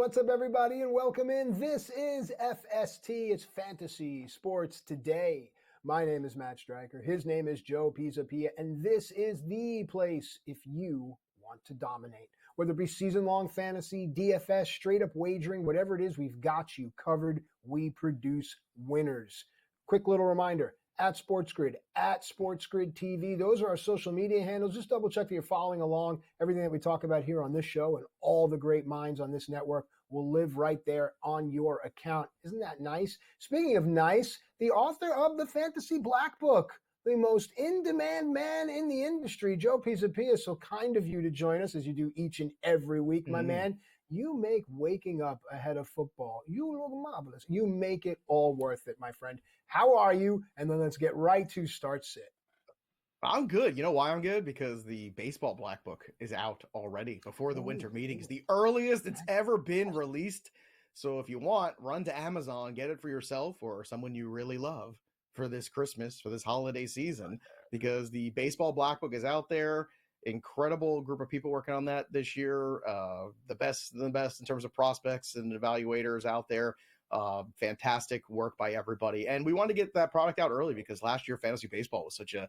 What's up, everybody, and welcome in. This is FST. It's Fantasy Sports Today. My name is Matt Striker. His name is Joe Pisapia, and this is the place if you want to dominate. Whether it be season-long fantasy, DFS, straight-up wagering, whatever it is, we've got you covered. We produce winners. Quick little reminder. At SportsGrid, at SportsGrid TV. Those are our social media handles. Just double check that you're following along. Everything that we talk about here on this show and all the great minds on this network will live right there on your account. Isn't that nice? Speaking of nice, the author of the Fantasy Black Book, the most in-demand man in the industry, Joe Pisapia. So kind of you to join us as you do each and every week, my man. You make waking up ahead of football. You look marvelous. You make it all worth it, my friend. How are you? And then let's get right to start sit. I'm good. You know why I'm good? Because the baseball black book is out already before the winter meetings, the earliest it's ever been released. So if you want, run to Amazon, get it for yourself or someone you really love for this Christmas, for this holiday season, because the baseball black book is out there. Incredible group of people working on that this year. The best in terms of prospects and evaluators out there. Fantastic work by everybody. And we want to get that product out early because last year fantasy baseball was such a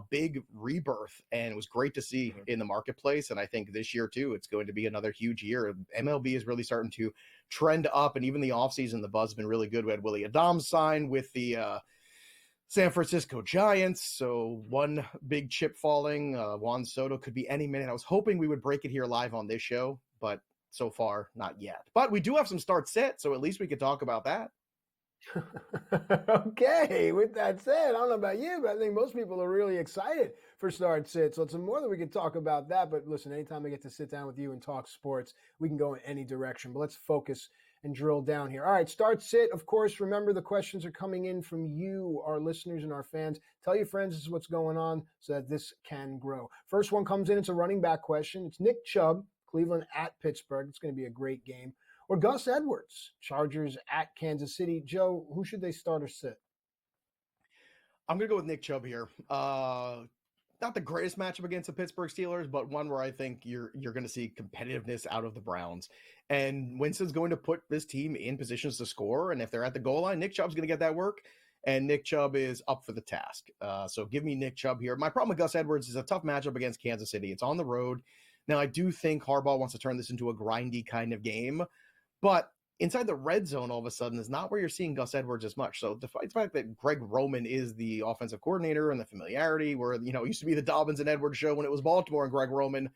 big rebirth, and it was great to see in the marketplace. And I think this year too, it's going to be another huge year. MLB is really starting to trend up, and even the offseason, the buzz has been really good. We had Willie Adams sign with the San Francisco Giants, so one big chip falling. Juan Soto could be any minute. I was hoping we would break it here live on this show, but so far, not yet. But we do have some start set, so at least we could talk about that. Okay, with that said, I don't know about you, but I think most people are really excited for start sit. So it's more that we can talk about that. But listen, anytime I get to sit down with you and talk sports, we can go in any direction. But let's focus and drill down here. All right, start sit. Of course, remember the questions are coming in from you, our listeners and our fans. Tell your friends this is what's going on so that this can grow. First one comes in. It's a running back question. It's Nick Chubb, Cleveland at Pittsburgh. It's going to be a great game. Or Gus Edwards, Chargers at Kansas City. Joe, who should they start or sit? I'm going to go with Nick Chubb here. Not the greatest matchup against the Pittsburgh Steelers, but one where I think you're going to see competitiveness out of the Browns. And Winston's going to put this team in positions to score. And if they're at the goal line, Nick Chubb's going to get that work. And Nick Chubb is up for the task. So give me Nick Chubb here. My problem with Gus Edwards is a tough matchup against Kansas City. It's on the road. Now, I do think Harbaugh wants to turn this into a grindy kind of game. But inside the red zone, all of a sudden, is not where you're seeing Gus Edwards as much. So despite the fact that Greg Roman is the offensive coordinator and the familiarity where, it used to be the Dobbins and Edwards show when it was Baltimore and Greg Roman,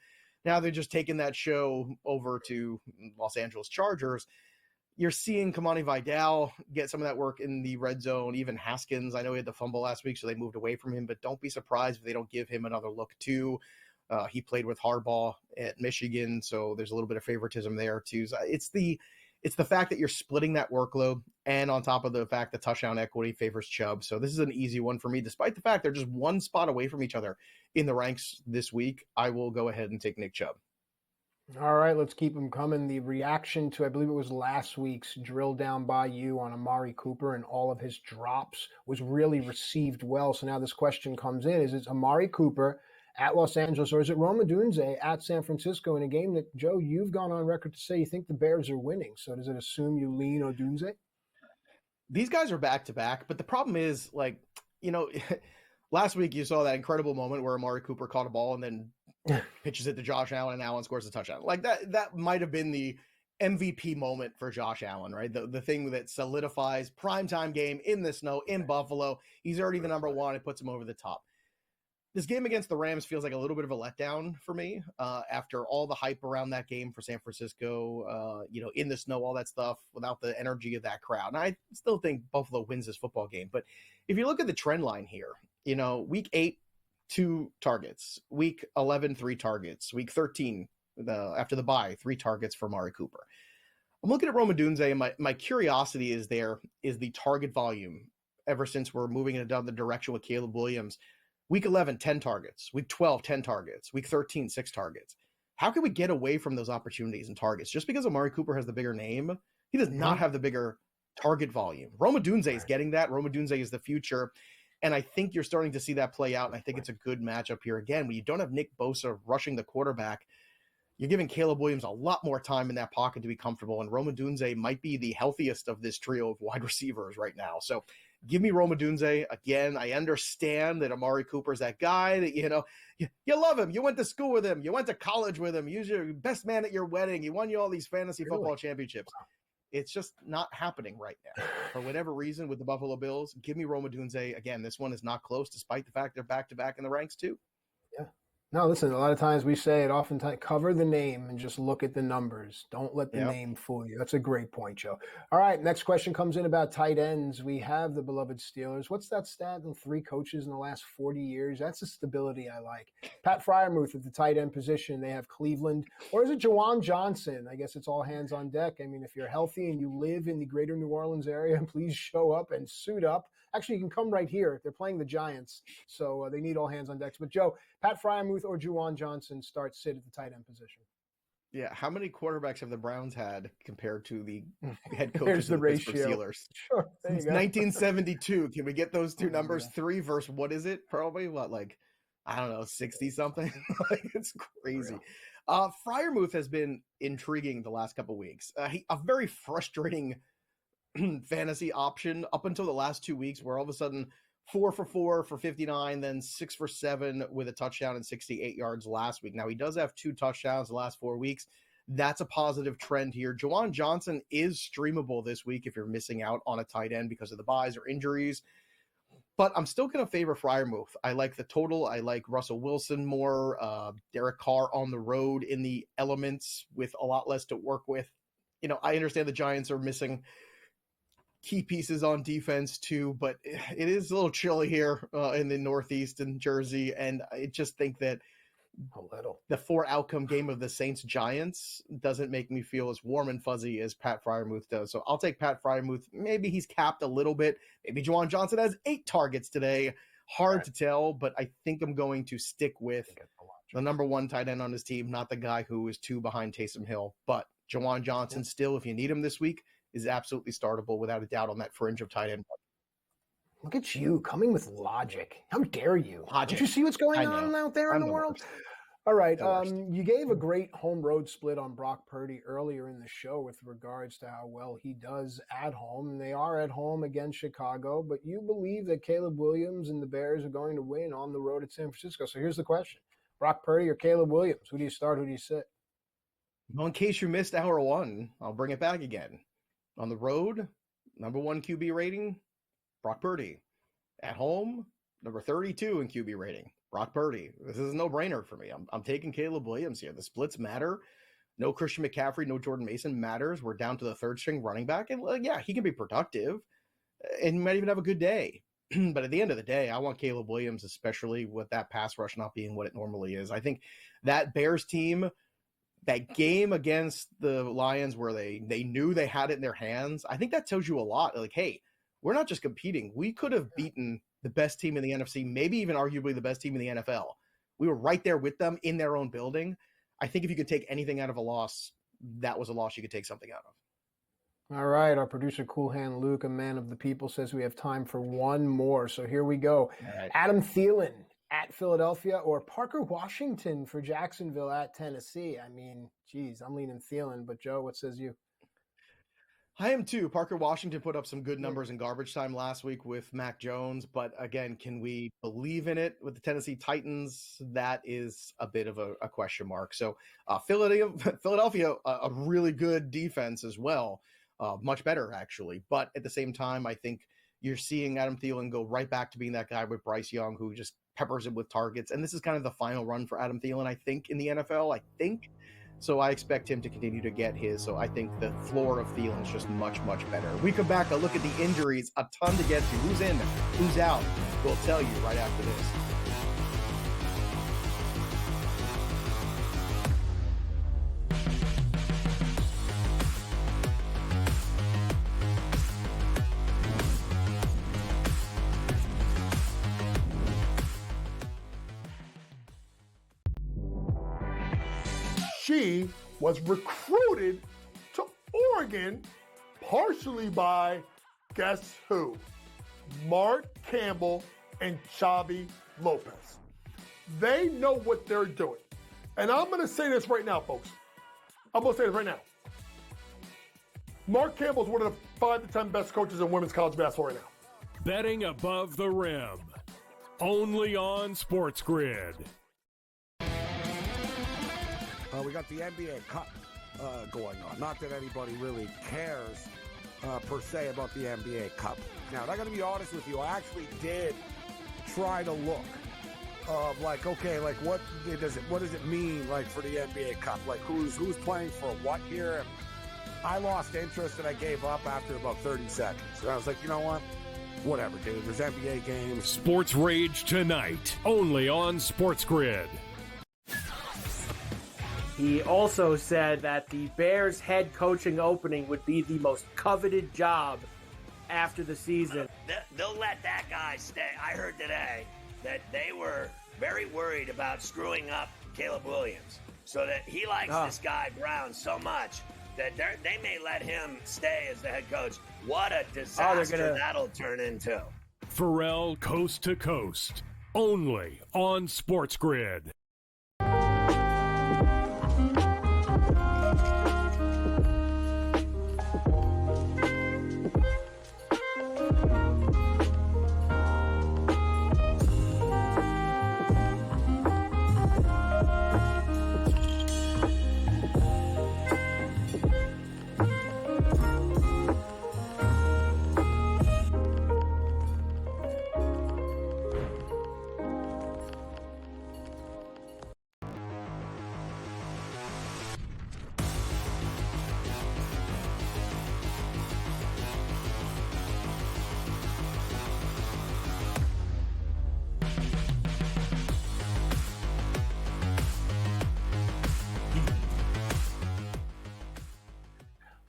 now they're just taking that show over to Los Angeles Chargers. You're seeing Kamani Vidal get some of that work in the red zone. Even Haskins, I know he had the fumble last week, so they moved away from him, but don't be surprised if they don't give him another look too. He played with Harbaugh at Michigan, so there's a little bit of favoritism there too. So it's the fact that you're splitting that workload, and on top of the fact that touchdown equity favors Chubb. So this is an easy one for me, despite the fact they're just one spot away from each other in the ranks this week. I will go ahead and take Nick Chubb. All right, let's keep them coming. The reaction to, I believe it was last week's drill down by you on Amari Cooper and all of his drops was really received well. So now this question comes in. Is it Amari Cooper at Los Angeles, or is it Rome Odunze at San Francisco in a game that, Joe, you've gone on record to say you think the Bears are winning? So does it assume you lean Odunze? These guys are back-to-back, but the problem is, last week you saw that incredible moment where Amari Cooper caught a ball and then pitches it to Josh Allen, and Allen scores a touchdown. That might have been the MVP moment for Josh Allen, right? The thing that solidifies primetime game in the snow in Buffalo. He's already the number one. It puts him over the top. This game against the Rams feels like a little bit of a letdown for me after all the hype around that game for San Francisco, in the snow, all that stuff, without the energy of that crowd. And I still think Buffalo wins this football game. But if you look at the trend line here, week 8, 2 targets. Week 11, 3 targets. Week 13, after the bye, 3 targets for Amari Cooper. I'm looking at Rome Odunze, and my curiosity is the target volume ever since we're moving in another direction with Caleb Williams. Week 11, 10 targets. Week 12, 10 targets. Week 13, 6 targets. How can we get away from those opportunities and targets? Just because Amari Cooper has the bigger name, he does not have the bigger target volume. Rome Odunze is getting that. Rome Odunze is the future. And I think you're starting to see that play out, and I think it's a good matchup here. Again, when you don't have Nick Bosa rushing the quarterback, you're giving Caleb Williams a lot more time in that pocket to be comfortable, and Rome Odunze might be the healthiest of this trio of wide receivers right now. So give me Rome Odunze. Again, I understand that Amari Cooper's that guy that, you love him. You went to school with him. You went to college with him. He's your best man at your wedding. He won you all these fantasy football championships. It's just not happening right now. For whatever reason with the Buffalo Bills, give me Rome Odunze. Again, this one is not close, despite the fact they're back-to-back in the ranks too. Yeah. No, listen, a lot of times we say it, oftentimes cover the name and just look at the numbers. Don't let the name fool you. That's a great point, Joe. All right, next question comes in about tight ends. We have the beloved Steelers. What's that stat? 3 coaches in the last 40 years. That's a stability I like. Pat Freiermuth at the tight end position. They have Cleveland. Or is it Jawan Johnson? I guess it's all hands on deck. I mean, if you're healthy and you live in the greater New Orleans area, please show up and suit up. Actually, you can come right here. They're playing the Giants, so they need all hands on deck. But, Joe, Pat Freiermuth or Juwan Johnson sit at the tight end position? Yeah, how many quarterbacks have the Browns had compared to the head coaches of the Pittsburgh Steelers? Sure, there Since 1972. Can we get those two numbers? 3 versus what is it? Probably, I don't know, 60-something? It's crazy. Freiermuth has been intriguing the last couple weeks. A very frustrating fantasy option up until the last 2 weeks, where all of a sudden 4 for 4 for 59, then 6 for 7 with a touchdown and 68 yards last week. Now he does have 2 touchdowns the last 4 weeks. That's a positive trend here. Juwan Johnson is streamable this week if you're missing out on a tight end because of the buys or injuries. But I'm still going to favor Freiermuth. I like the total. I like Russell Wilson more. Derek Carr on the road in the elements with a lot less to work with. I understand the Giants are missing key pieces on defense too, but it is a little chilly here in the Northeast in Jersey, and I just think that the 4 outcome game of the Saints-Giants doesn't make me feel as warm and fuzzy as Pat Freiermuth does. So I'll take Pat Freiermuth. Maybe he's capped a little bit. Maybe Juwan Johnson has 8 targets today. Hard to tell, but I think I'm going to stick with the number 1 tight end on his team, not the guy who is 2 behind Taysom Hill. But Juwan Johnson still, if you need him this week, is absolutely startable without a doubt on that fringe of tight end. Look at you coming with logic. How dare you? Logic. Don't you see what's going on out there in the world? Worst. All right. You gave a great home road split on Brock Purdy earlier in the show with regards to how well he does at home. And they are at home against Chicago, but you believe that Caleb Williams and the Bears are going to win on the road at San Francisco. So here's the question. Brock Purdy or Caleb Williams? Who do you start? Who do you sit? Well, in case you missed hour 1, I'll bring it back again. On the road, number 1 QB rating, Brock Purdy. At home, number 32 in QB rating, Brock Purdy. This is a no-brainer for me. I'm taking Caleb Williams here. The splits matter. No Christian McCaffrey, no Jordan Mason matters. We're down to the 3rd-string running back. And, he can be productive and might even have a good day. But at the end of the day, I want Caleb Williams, especially with that pass rush not being what it normally is. I think that Bears team, that game against the Lions where they knew they had it in their hands, I think that tells you a lot. Like, hey, we're not just competing. We could have beaten the best team in the NFC, maybe even arguably the best team in the NFL. We were right there with them in their own building. I think if you could take anything out of a loss, that was a loss you could take something out of. All right. Our producer, Cool Hand Luke, a man of the people, says we have time for one more. So here we go. Right. Adam Thielen at Philadelphia or Parker Washington for Jacksonville at Tennessee. I mean, geez, I'm leaning Thielen, but Joe, what says you? I am too. Parker Washington put up some good numbers in garbage time last week with Mac Jones, but again, can we believe in it with the Tennessee Titans? That is a bit of a question mark. So Philadelphia, a really good defense as well, much better actually. But at the same time, I think you're seeing Adam Thielen go right back to being that guy with Bryce Young who just peppers him with targets. And this is kind of the final run for Adam Thielen, I think, in the NFL, So I expect him to continue to get his. So I think the floor of Thielen is just much, much better. We come back, a look at the injuries, a ton to get to. Who's in, who's out? We'll tell you right after this. She was recruited to Oregon partially by, guess who? Mark Campbell and Xavi Lopez. They know what they're doing. And I'm going to say this right now, folks. I'm going to say this right now. Mark Campbell's one of the 5 to 10 best coaches in women's college basketball right now. Betting above the rim. Only on SportsGrid. We got the NBA Cup going on. Not that anybody really cares per se about the NBA Cup. Now, I got to be honest with you. I actually did try to look of like, okay, like what does it mean like for the NBA Cup? Like who's playing for what here? And I lost interest and I gave up after about 30 seconds. And I was like, you know what? Whatever, dude. There's NBA games. Sports Rage tonight, only on SportsGrid. He also said that the Bears head coaching opening would be the most coveted job after the season. They'll let that guy stay. I heard today that they were very worried about screwing up Caleb Williams, so that he likes this guy Brown so much that they may let him stay as the head coach. What a disaster that'll turn into. Pharrell Coast to Coast, only on SportsGrid.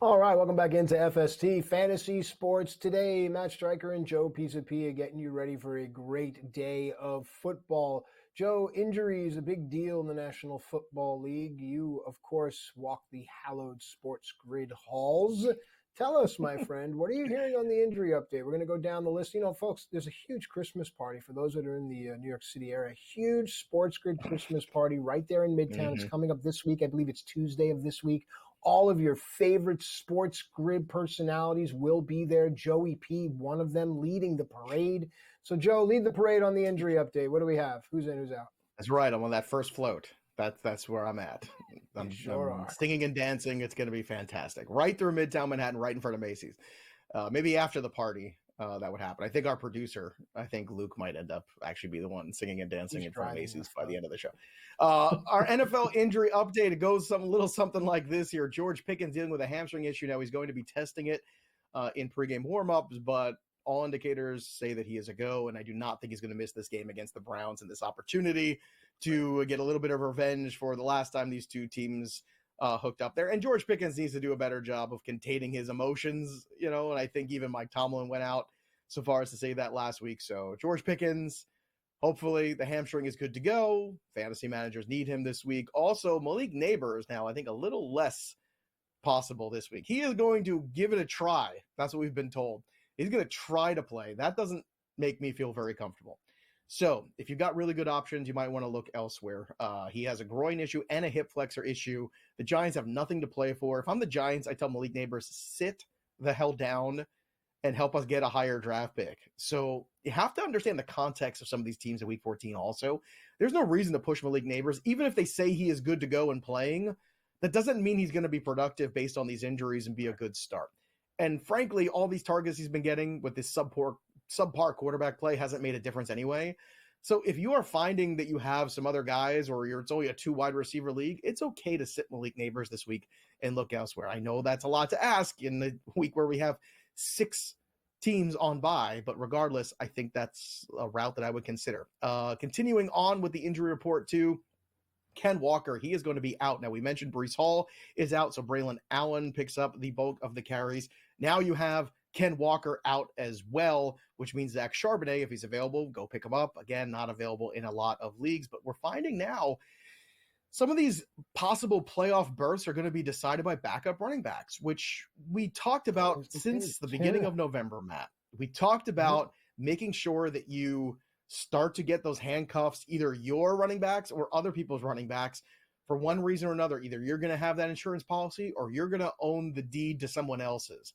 All right, welcome back into FST Fantasy Sports Today. Matt Striker and Joe Pisapia getting you ready for a great day of football. Joe, injuries, a big deal in the National Football League. You, of course, walk the hallowed SportsGrid halls. Tell us, my friend, what are you hearing on the injury update? We're going to go down the list. You know, folks, there's a huge Christmas party for those that are in the New York City area. A huge SportsGrid Christmas party right there in Midtown. It's coming up this week. I believe it's Tuesday of this week. All of your favorite SportsGrid personalities will be there. Joey P, one of them, leading the parade. So, Joe, lead the parade on the injury update. What do we have? Who's in, who's out? That's right. I'm on that first float. That's where I'm at. I'm singing and dancing. It's going to be fantastic. Right through Midtown Manhattan, right in front of Macy's. Maybe after the party, that would happen. I think our producer, Luke, might end up actually be the one singing and dancing in front of Macy's by the end of the show. Our NFL injury update, it goes something like this here. George Pickens dealing with a hamstring issue. Now he's going to be testing it in pregame warmups, but all indicators say that he is a go, and I do not think he's going to miss this game against the Browns and this opportunity to get a little bit of revenge for the last time these two teams hooked up there. And George Pickens needs to do a better job of containing his emotions, and I think even Mike Tomlin went out so far as to say that last week. So George Pickens, hopefully the hamstring is good to go. Fantasy managers need him this week. Also, Malik Neighbors now, I think a little less possible this week. He is going to give it a try. That's what we've been told. He's going to try to play. That doesn't make me feel very comfortable. So if you've got really good options, you might want to look elsewhere. He has a groin issue and a hip flexor issue. The Giants have nothing to play for. If I'm the Giants, I tell Malik Neighbors, sit the hell down and help us get a higher draft pick. So you have to understand the context of some of these teams in week 14 also. There's no reason to push Malik Neighbors. Even if they say he is good to go and playing, that doesn't mean he's going to be productive based on these injuries and be a good start. And frankly, all these targets he's been getting with this subpar quarterback play hasn't made a difference anyway. So if you are finding that you have some other guys or it's only a 2 wide receiver league, it's okay to sit Malik Neighbors this week and look elsewhere. I know that's a lot to ask in the week where we have 6 teams on bye, but regardless, I think that's a route that I would consider. Continuing on with the injury report too, Ken Walker, he is going to be out. Now, we mentioned Breece Hall is out, so Braylon Allen picks up the bulk of the carries. Now you have Ken Walker out as well, which means Zach Charbonnet, if he's available, go pick him up. Again, not available in a lot of leagues, but we're finding now some of these possible playoff berths are going to be decided by backup running backs, which we talked about since the beginning of November, Matt. We talked about making sure that you start to get those handcuffs, either your running backs or other people's running backs, for one reason or another. Either you're going to have that insurance policy or you're going to own the deed to someone else's.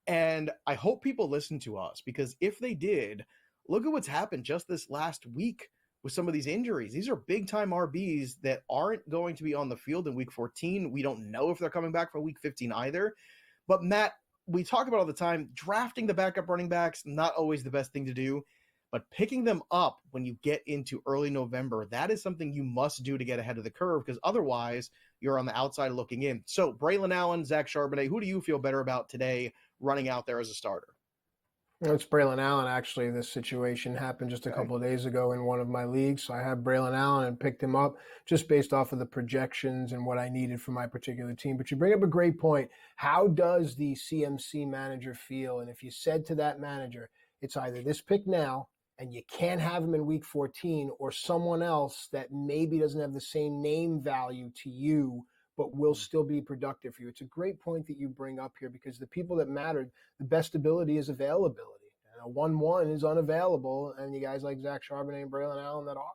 And I hope people listen to us, because if they did, look at what's happened just this last week with some of these injuries. These are big time RBs that aren't going to be on the field in week 14. We don't know if they're coming back for week 15 either. But Matt, we talk about all the time, drafting the backup running backs, not always the best thing to do, but picking them up when you get into early November, that is something you must do to get ahead of the curve, because otherwise you're on the outside looking in. So Braylon Allen, Zach Charbonnet, who do you feel better about today running out there as a starter? It's Braylon Allen, actually. This situation happened just a couple of days ago in one of my leagues. So I have Braylon Allen and picked him up just based off of the projections and what I needed for my particular team. But you bring up a great point. How does the CMC manager feel? And if you said to that manager, it's either this pick now and you can't have him in week 14, or someone else that maybe doesn't have the same name value to you, but will still be productive for you. It's a great point that you bring up here, because the people that mattered, the best ability is availability. And a 1-1 is unavailable, and you guys like Zach Charbonnet and Braylon Allen that are.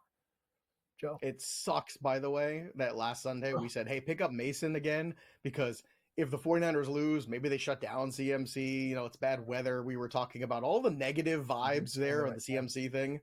Joe? It sucks, by the way, that last Sunday we said, hey, pick up Mason again, because if the 49ers lose, maybe they shut down CMC. You know, it's bad weather. We were talking about all the negative vibes there of the CMC thing.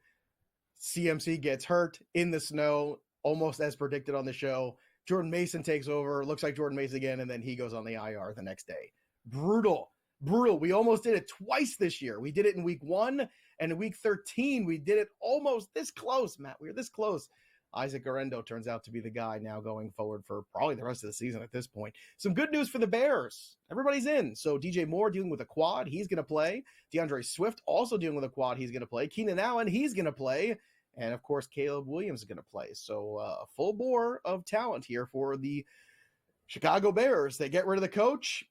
CMC gets hurt in the snow, almost as predicted on the show. Jordan Mason takes over, looks like Jordan Mason again, and then he goes on the IR the next day. Brutal. We almost did it twice this year. We did it in week 1, and in week 13, we did it almost this close, Matt. We were this close. Isaac Arendo turns out to be the guy now going forward for probably the rest of the season at this point. Some good news for the Bears. Everybody's in. So DJ Moore dealing with a quad. He's going to play. DeAndre Swift also dealing with a quad. He's going to play. Keenan Allen, he's going to play. And, of course, Caleb Williams is going to play. So a full bore of talent here for the Chicago Bears. They get rid of the coach.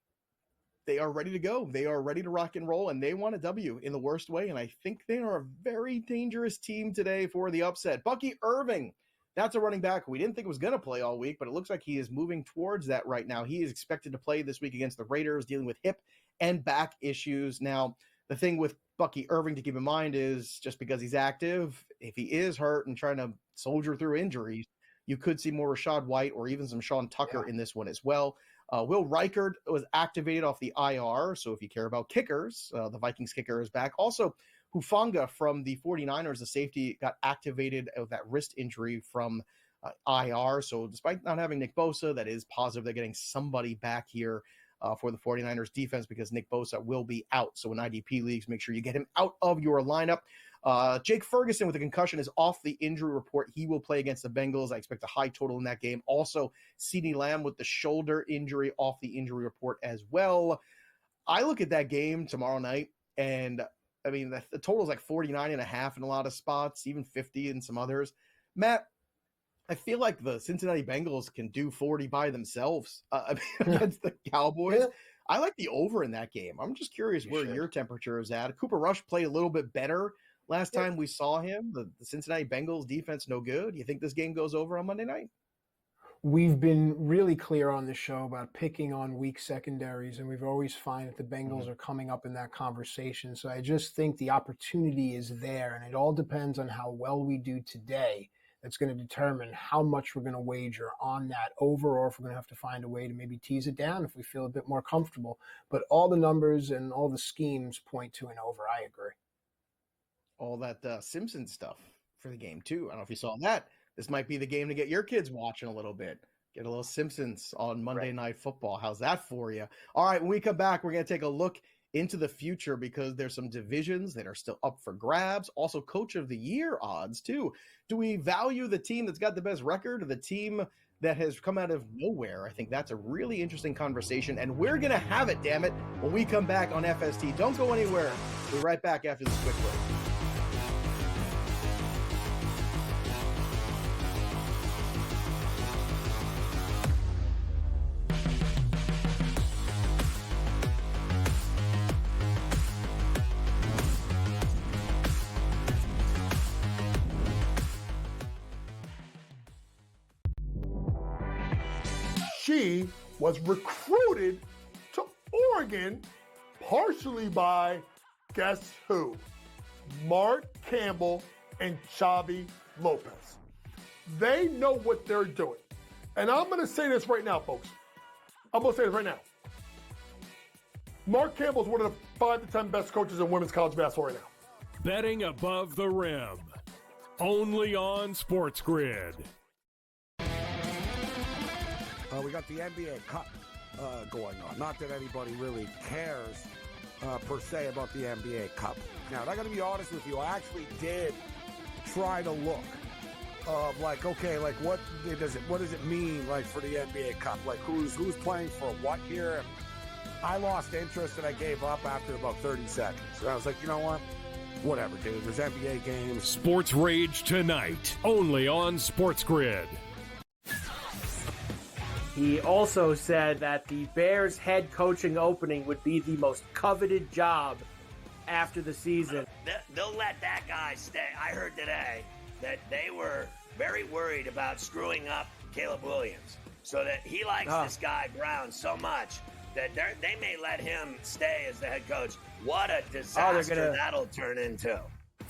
They are ready to go. They are ready to rock and roll, and they want a W in the worst way. And I think they are a very dangerous team today for the upset. Bucky Irving, that's a running back we didn't think was going to play all week, but it looks like he is moving towards that right now. He is expected to play this week against the Raiders, dealing with hip and back issues. Now, the thing with Bucky Irving to keep in mind is, just because he's active, if he is hurt and trying to soldier through injuries, you could see more Rashad White or even some Sean Tucker in this one as well. Will Reichard was activated off the IR, so if you care about kickers, the Vikings kicker is back. Also, Hufanga from the 49ers, the safety, got activated of that wrist injury from IR. So despite not having Nick Bosa, that is positive they're getting somebody back here for the 49ers defense, because Nick Bosa will be out. So in IDP leagues, make sure you get him out of your lineup. Jake Ferguson with a concussion is off the injury report. He will play against the Bengals. I expect a high total in that game. Also, CeeDee Lamb with the shoulder injury off the injury report as well. I look at that game tomorrow night, and I mean, the total is like 49.5 in a lot of spots, even 50 in some others. Matt, I feel like the Cincinnati Bengals can do 40 by themselves against the Cowboys. Yeah. I like the over in that game. I'm just curious where your temperature is at. Cooper Rush played a little bit better last time we saw him. The Cincinnati Bengals defense, no good. You think this game goes over on Monday night? We've been really clear on this show about picking on weak secondaries, and we've always find that the Bengals are coming up in that conversation. So I just think the opportunity is there, and it all depends on how well we do today. That's going to determine how much we're going to wager on that over, or if we're going to have to find a way to maybe tease it down if we feel a bit more comfortable. But all the numbers and all the schemes point to an over. I agree. All that Simpsons stuff for the game, too. I don't know if you saw that. This might be the game to get your kids watching a little bit. Get a little Simpsons on Monday Night Football. How's that for you? All right, when we come back, we're going to take a look into the future, because there's some divisions that are still up for grabs. Also, Coach of the Year odds, too. Do we value the team that's got the best record or the team that has come out of nowhere? I think that's a really interesting conversation, and we're going to have it, damn it, when we come back on FST. Don't go anywhere. We'll be right back after this quick break. She was recruited to Oregon partially by, guess who? Mark Campbell and Xavi Lopez. They know what they're doing. And I'm going to say this right now, folks. I'm going to say this right now. Mark Campbell is one of the 5 to 10 best coaches in women's college basketball right now. Betting above the rim. Only on SportsGrid. We got the NBA Cup going on. Not that anybody really cares per se about the NBA Cup. Now, I got to be honest with you. I actually did try to look of like, okay, like what does it mean like for the NBA Cup? Like who's playing for what here? And I lost interest and I gave up after about 30 seconds. And I was like, you know what? Whatever, dude. There's NBA games. Sports Rage tonight, only on SportsGrid. He also said that the Bears head coaching opening would be the most coveted job after the season. They'll let that guy stay. I heard today that they were very worried about screwing up Caleb Williams, so that he likes this guy Brown so much that they may let him stay as the head coach. What a disaster that'll turn into.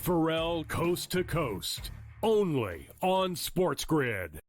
Pharrell Coast to Coast, only on SportsGrid.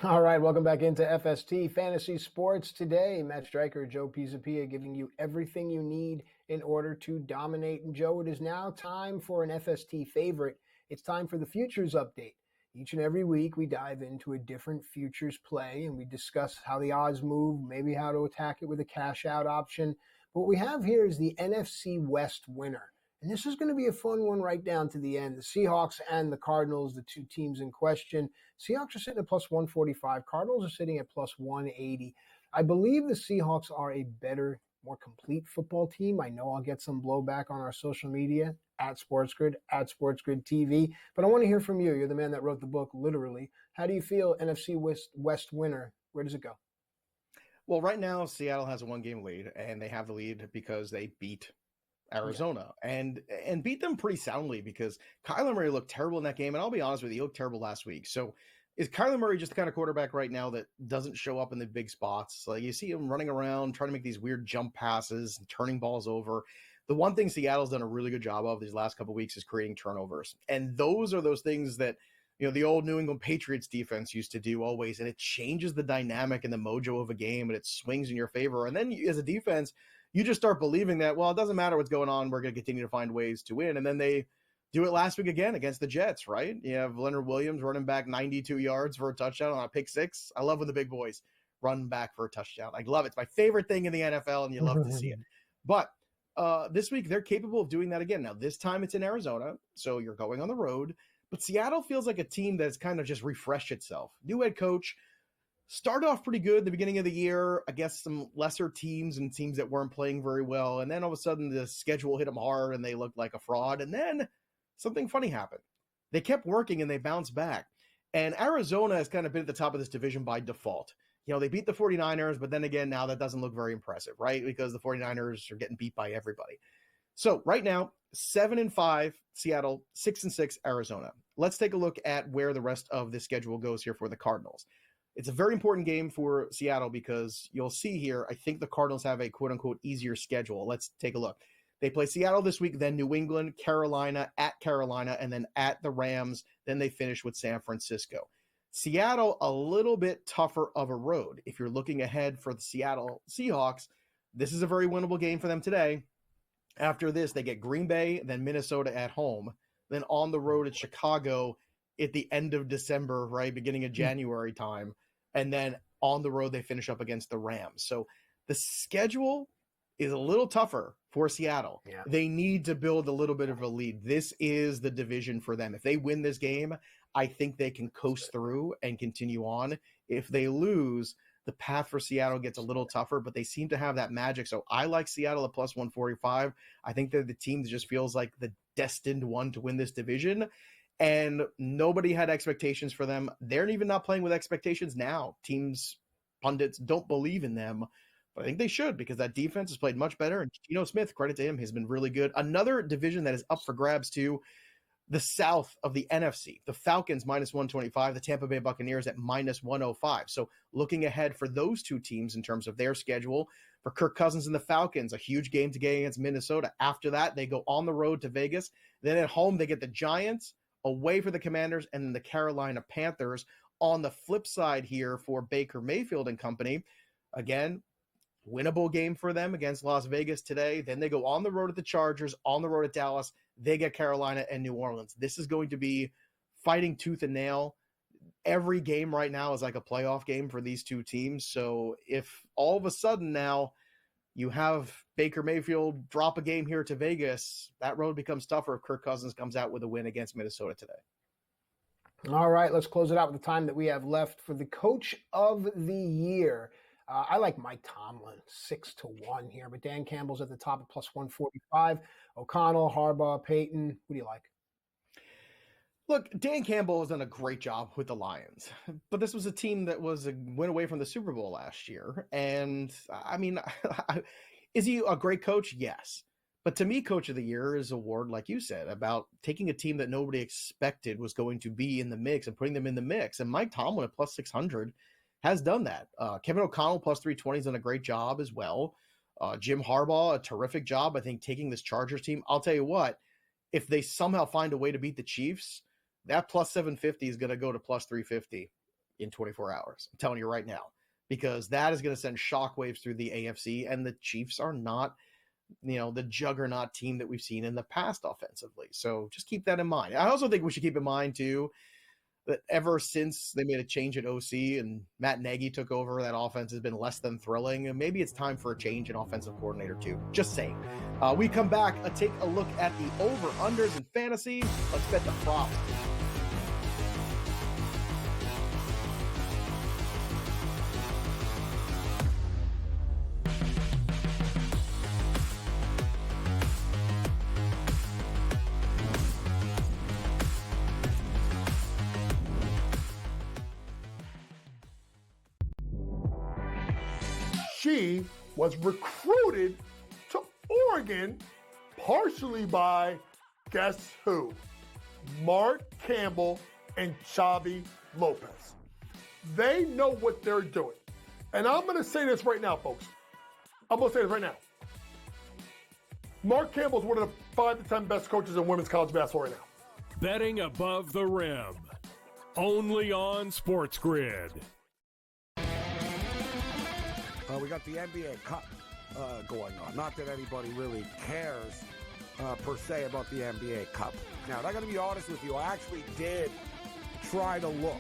All right, welcome back into FST Fantasy Sports. Today, Matt Striker, Joe Pisapia giving you everything you need in order to dominate. And Joe, it is now time for an FST favorite. It's time for the Futures Update. Each and every week, we dive into a different futures play and we discuss how the odds move, maybe how to attack it with a cash out option. But what we have here is the NFC West winner. And this is going to be a fun one right down to the end. The Seahawks and the Cardinals, the two teams in question. Seahawks are sitting at plus 145. Cardinals are sitting at plus 180. I believe the Seahawks are a better, more complete football team. I know I'll get some blowback on our social media, at SportsGrid, at SportsGrid TV. But I want to hear from you. You're the man that wrote the book, literally. How do you feel NFC West winner? Where does it go? Well, right now, Seattle has a one-game lead, and they have the lead because they beat Arizona and beat them pretty soundly, because Kyler Murray looked terrible in that game. And I'll be honest with you, he looked terrible last week. So is Kyler Murray just the kind of quarterback right now that doesn't show up in the big spots? Like you see him running around, trying to make these weird jump passes and turning balls over. The one thing Seattle's done a really good job of these last couple of weeks is creating turnovers. And those are those things that, you know, the old New England Patriots defense used to do always. And it changes the dynamic and the mojo of a game, and it swings in your favor. And then as a defense, you just start believing that, well, it doesn't matter what's going on. We're going to continue to find ways to win. And then they do it last week again against the Jets, right? You have Leonard Williams running back 92 yards for a touchdown on a pick six. I love when the big boys run back for a touchdown. I love it. It's my favorite thing in the NFL, and you love to see it. But this week, they're capable of doing that again. Now, this time it's in Arizona, so you're going on the road. But Seattle feels like a team that's kind of just refreshed itself. New head coach. Started off pretty good at the beginning of the year against some lesser teams and teams that weren't playing very well. And then all of a sudden the schedule hit them hard and they looked like a fraud. And then something funny happened. They kept working and they bounced back. And Arizona has kind of been at the top of this division by default. You know, they beat the 49ers, but then again, now that doesn't look very impressive, right? Because the 49ers are getting beat by everybody. So right now, 7-5 Seattle, 6-6 Arizona. Let's take a look at where the rest of the schedule goes here for the Cardinals. It's a very important game for Seattle because you'll see here, I think the Cardinals have a quote-unquote easier schedule. Let's take a look. They play Seattle this week, then New England, Carolina, and then at the Rams. Then they finish with San Francisco. Seattle, a little bit tougher of a road. If you're looking ahead for the Seattle Seahawks, this is a very winnable game for them today. After this, they get Green Bay, then Minnesota at home, then on the road at Chicago at the end of December, right, beginning of January time. And then on the road, they finish up against the Rams. So the schedule is a little tougher for Seattle. Yeah. They need to build a little bit of a lead. This is the division for them. If they win this game, I think they can coast through and continue on. If they lose, the path for Seattle gets a little tougher, but they seem to have that magic. So I like Seattle at plus 145. I think they're the team that just feels like the destined one to win this division. And nobody had expectations for them. They're even not playing with expectations now. Teams, pundits don't believe in them, but I think they should, because that defense has played much better. And Geno Smith, credit to him, has been really good. Another division that is up for grabs too, the South of the NFC. The Falcons minus 125, the Tampa Bay Buccaneers at minus 105. So looking ahead for those two teams in terms of their schedule, for Kirk Cousins and the Falcons, a huge game to get against Minnesota. After that, they go on the road to Vegas. Then at home, they get the Giants, away for the Commanders, and then the Carolina Panthers. On the flip side here for Baker Mayfield and company, again, winnable game for them against Las Vegas today. Then they go on the road at the Chargers, on the road at Dallas. They get Carolina and New Orleans. This is going to be fighting tooth and nail. Every game right now is like a playoff game for these two teams. So if all of a sudden now you have Baker Mayfield drop a game here to Vegas, that road becomes tougher if Kirk Cousins comes out with a win against Minnesota today. All right, let's close it out with the time that we have left for the Coach of the Year. I like Mike Tomlin, 6-1 here, but Dan Campbell's at the top at plus 145. O'Connell, Harbaugh, Peyton. Who do you like? Look, Dan Campbell has done a great job with the Lions, but this was a team that went away from the Super Bowl last year. And I mean, is he a great coach? Yes. But to me, Coach of the Year is a award, like you said, about taking a team that nobody expected was going to be in the mix and putting them in the mix. And Mike Tomlin at plus 600 has done that. Kevin O'Connell plus 320 has done a great job as well. Jim Harbaugh, a terrific job, I think, taking this Chargers team. I'll tell you what, if they somehow find a way to beat the Chiefs, that plus 750 is going to go to plus 350 in 24 hours. I'm telling you right now, because that is going to send shockwaves through the AFC, and the Chiefs are not, the juggernaut team that we've seen in the past offensively. So just keep that in mind. I also think we should keep in mind too, that ever since they made a change at OC and Matt Nagy took over, that offense has been less than thrilling. And maybe it's time for a change in offensive coordinator too. Just saying. We come back, take a look at the over-unders in fantasy. Let's bet the prop. She was recruited to Oregon partially by, guess who? Mark Campbell and Xavi Lopez. They know what they're doing. And I'm going to say this right now, folks. I'm going to say this right now. Mark Campbell is one of the 5 to 10 best coaches in women's college basketball right now. Betting above the rim. Only on SportsGrid. We got the NBA Cup going on. Not that anybody really cares per se about the NBA Cup. Now, I got to be honest with you. I actually did try to look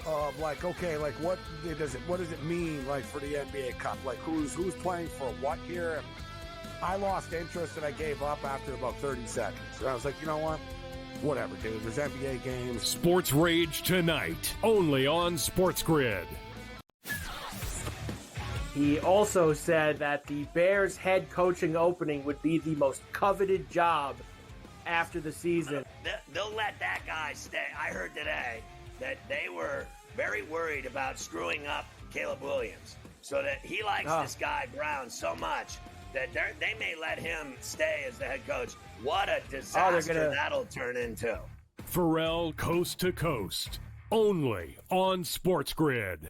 of like, okay, like what does it mean like for the NBA Cup? Like who's playing for what here? And I lost interest and I gave up after about 30 seconds. And I was like, you know what? Whatever, dude. There's NBA games. Sports Rage tonight, only on SportsGrid. He also said that the Bears head coaching opening would be the most coveted job after the season. They'll let that guy stay. I heard today that they were very worried about screwing up Caleb Williams, so that he likes this guy Brown so much that they may let him stay as the head coach. What a disaster that'll turn into. Pharrell Coast to Coast, only on SportsGrid.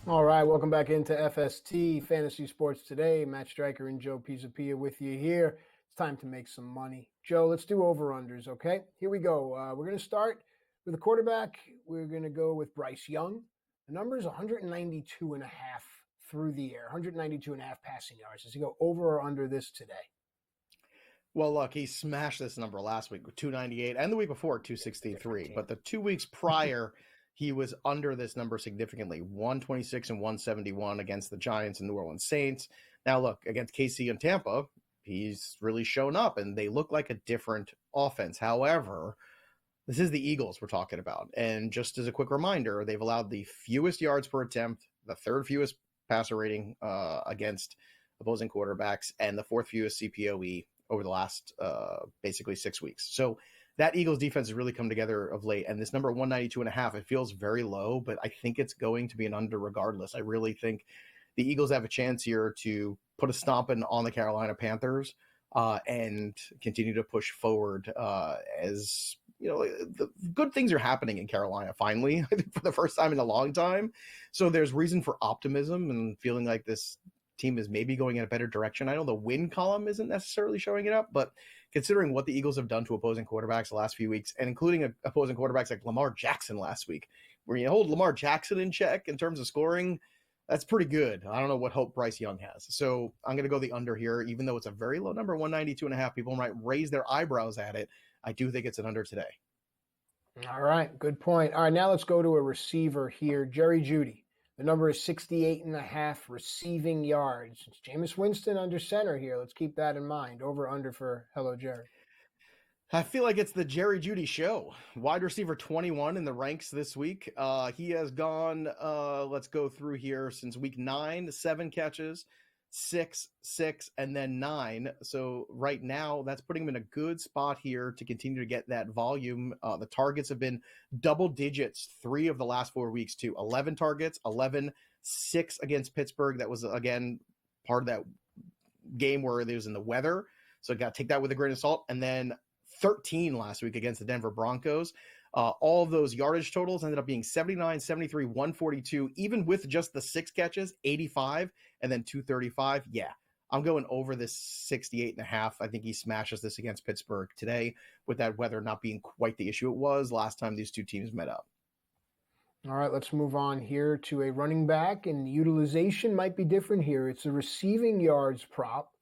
All right, welcome back into FST, Fantasy Sports Today. Matt Striker and Joe Pisapia with you here. It's time to make some money. Joe, let's do over-unders, okay? Here we go. We're going to start with a quarterback. We're going to go with Bryce Young. The number is 192.5 through the air, 192.5 passing yards. Does he go over or under this today? Well, look, he smashed this number last week with 298 and the week before 263. But the 2 weeks prior, he was under this number significantly, 126 and 171 against the Giants and New Orleans Saints. Now, look, against KC and Tampa, he's really shown up, and they look like a different offense. However, this is the Eagles we're talking about. And just as a quick reminder, they've allowed the fewest yards per attempt, the third fewest passer rating against opposing quarterbacks, and the fourth fewest CPOE over the last basically 6 weeks. So that Eagles defense has really come together of late. And this number 192.5, it feels very low, but I think it's going to be an under regardless. I really think the Eagles have a chance here to put a stomping on the Carolina Panthers and continue to push forward as, you know, the good things are happening in Carolina finally, I think for the first time in a long time. So there's reason for optimism and feeling like this team is maybe going in a better direction. I know the win column isn't necessarily showing it up, but considering what the Eagles have done to opposing quarterbacks the last few weeks, and including opposing quarterbacks like Lamar Jackson last week, where you hold Lamar Jackson in check in terms of scoring, that's pretty good. I don't know what hope Bryce Young has. So I'm going to go the under here, even though it's a very low number, 192.5. People might raise their eyebrows at it. I do think it's an under today. All right, good point. All right, now let's go to a receiver here, Jerry Jeudy. The number is 68.5 receiving yards. It's Jameis Winston under center here. Let's keep that in mind. Over under for Hello Jerry. I feel like it's the Jerry Jeudy show. Wide receiver 21 in the ranks this week. He has gone, let's go through here, since week 9, 7 catches, 6, and then 9. So right now, that's putting him in a good spot here to continue to get that volume. The targets have been double digits 3 of the last 4 weeks too. 11 targets, 11, 6 against Pittsburgh. That was, again, part of that game where it was in the weather. So got to take that with a grain of salt. And then 13 last week against the Denver Broncos. All of those yardage totals ended up being 79, 73, 142, even with just the 6 catches, 85, and then 235. Yeah, I'm going over this 68.5. I think he smashes this against Pittsburgh today, with that weather not being quite the issue it was last time these two teams met up. All right, let's move on here to a running back, and utilization might be different here. It's a receiving yards prop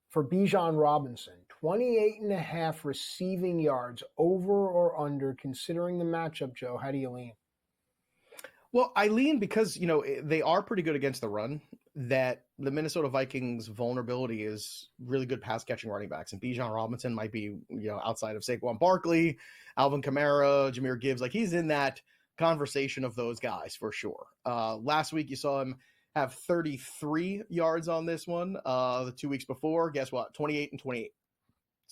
for Bijan Robinson. 28.5 receiving yards, over or under, considering the matchup, Joe. How do you lean? Well, I lean because, you know, they are pretty good against the run, that the Minnesota Vikings vulnerability is really good pass catching running backs. And Bijan Robinson might be, you know, outside of Saquon Barkley, Alvin Kamara, Jahmyr Gibbs, like he's in that conversation of those guys for sure. Last week you saw him have 33 yards on this one. The 2 weeks before, guess what? 28 and 28.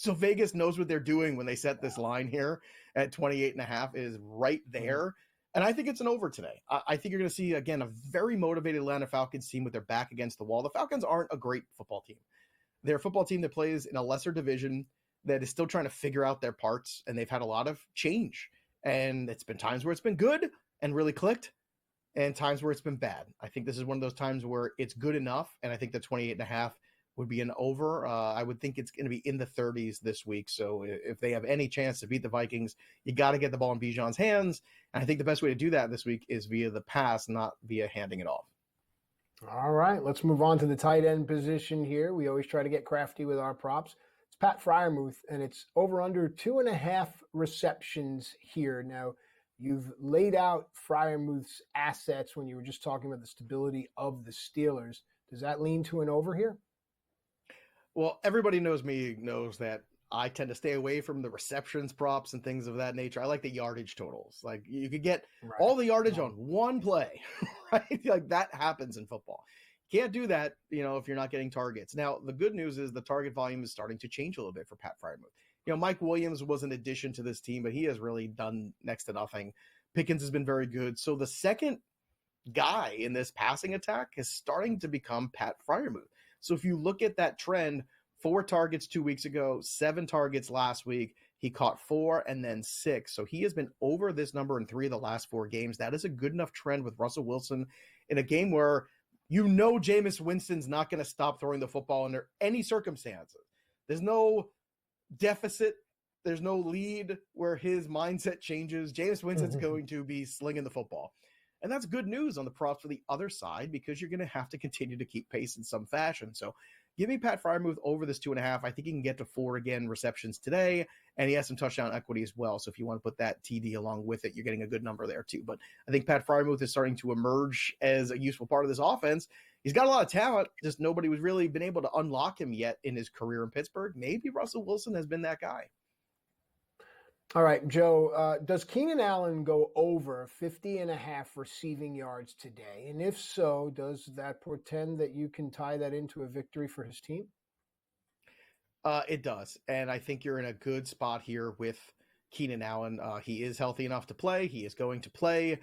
So Vegas knows what they're doing when they set this line here at 28.5 is right there. And I think it's an over today. I think you're going to see, again, a very motivated Atlanta Falcons team with their back against the wall. The Falcons aren't a great football team. They're a football team that plays in a lesser division that is still trying to figure out their parts, and they've had a lot of change. And it's been times where it's been good and really clicked, and times where it's been bad. I think this is one of those times where it's good enough, and I think the 28.5 would be an over. I would think it's going to be in the 30s this week. So if they have any chance to beat the Vikings, you got to get the ball in Bijan's hands. And I think the best way to do that this week is via the pass, not via handing it off. All right, let's move on to the tight end position here. We always try to get crafty with our props. It's Pat Freiermuth, and it's over under 2.5 receptions here. Now, you've laid out Freiermuth's assets when you were just talking about the stability of the Steelers. Does that lean to an over here? Well, everybody knows that I tend to stay away from the receptions props and things of that nature. I like the yardage totals. Like you could get all the yardage on one play, right? Like that happens in football. Can't do that, you know, if you're not getting targets. Now, the good news is the target volume is starting to change a little bit for Pat Freiermuth. You know, Mike Williams was an addition to this team, but he has really done next to nothing. Pickens has been very good. So the second guy in this passing attack is starting to become Pat Freiermuth. So if you look at that trend, 4 targets 2 weeks ago, 7 targets last week, He caught 4 and then 6. So he has been over this number in 3 of the last 4 games. That is a good enough trend with Russell Wilson in a game where Jameis Winston's not going to stop throwing the football under any circumstances. There's no deficit. There's no lead where his mindset changes. Jameis Winston's going to be slinging the football. And that's good news on the props for the other side because you're going to have to continue to keep pace in some fashion. So give me Pat Freiermuth over this 2.5. I think he can get to 4 again receptions today, and he has some touchdown equity as well. So if you want to put that TD along with it, you're getting a good number there too. But I think Pat Freiermuth is starting to emerge as a useful part of this offense. He's got a lot of talent, just nobody was really been able to unlock him yet in his career in Pittsburgh. Maybe Russell Wilson has been that guy. All right, Joe, does Keenan Allen go over 50.5 receiving yards today? And if so, does that portend that you can tie that into a victory for his team? It does. And I think you're in a good spot here with Keenan Allen. He is healthy enough to play. He is going to play.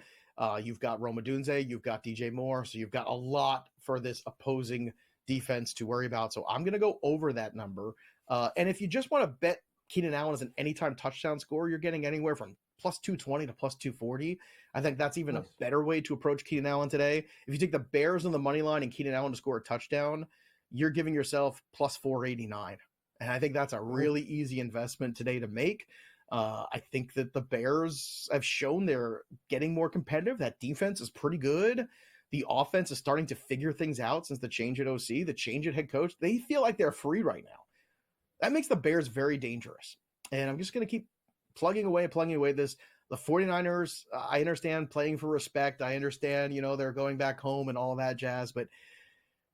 You've got Rome Odunze. You've got DJ Moore. So you've got a lot for this opposing defense to worry about. So I'm going to go over that number. And if you just want to bet Keenan Allen is an anytime touchdown scorer, you're getting anywhere from plus 220 to plus 240. I think that's even a better way to approach Keenan Allen today. If you take the Bears on the money line and Keenan Allen to score a touchdown, you're giving yourself plus 489. And I think that's a really easy investment today to make. I think that the Bears have shown they're getting more competitive. That defense is pretty good. The offense is starting to figure things out since the change at OC, the change at head coach. They feel like they're free right now. That makes the Bears very dangerous. And I'm just going to keep plugging away this. The 49ers, I understand playing for respect. I understand, they're going back home and all that jazz. But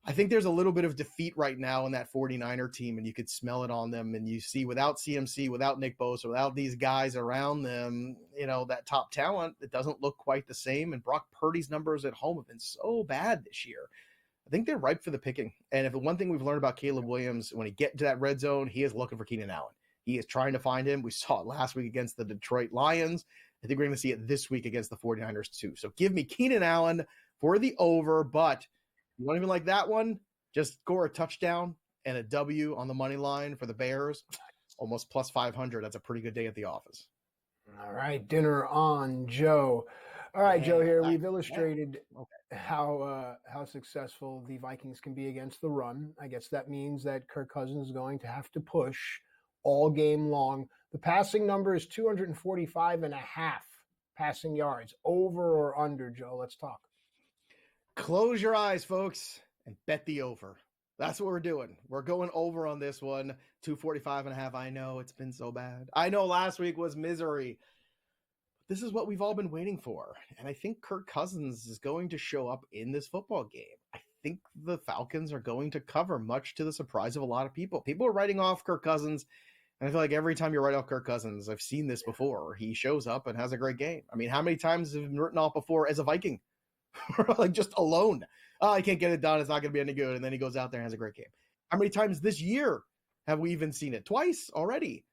I think there's a little bit of defeat right now in that 49er team, and you could smell it on them. And you see without CMC, without Nick Bosa, without these guys around them, that top talent, it doesn't look quite the same. And Brock Purdy's numbers at home have been so bad this year. I think they're ripe for the picking. And if the one thing we've learned about Caleb Williams, when he gets into that red zone, he is looking for Keenan Allen. He is trying to find him. We saw it last week against the Detroit Lions. I think we're going to see it this week against the 49ers too. So give me Keenan Allen for the over, but you don't even like that one, just score a touchdown and a W on the money line for the Bears, almost plus 500. That's a pretty good day at the office. All right, dinner on Joe. All right, Joe, here we've illustrated how successful the Vikings can be against the run. I guess that means that Kirk Cousins is going to have to push all game long. The passing number is 245.5 passing yards. Over or under, Joe? Let's talk. Close your eyes, folks, and bet the over. That's what we're doing. We're going over on this one, 245.5. I know it's been so bad. I know last week was misery. This is what we've all been waiting for. And I think Kirk Cousins is going to show up in this football game. I think the Falcons are going to cover, much to the surprise of a lot of people. People are writing off Kirk Cousins. And I feel like every time you write off Kirk Cousins, I've seen this before. He shows up and has a great game. I mean, how many times have been written off before as a Viking? Like just alone. Oh, I can't get it done. It's not going to be any good. And then he goes out there and has a great game. How many times this year have we even seen it? Twice already.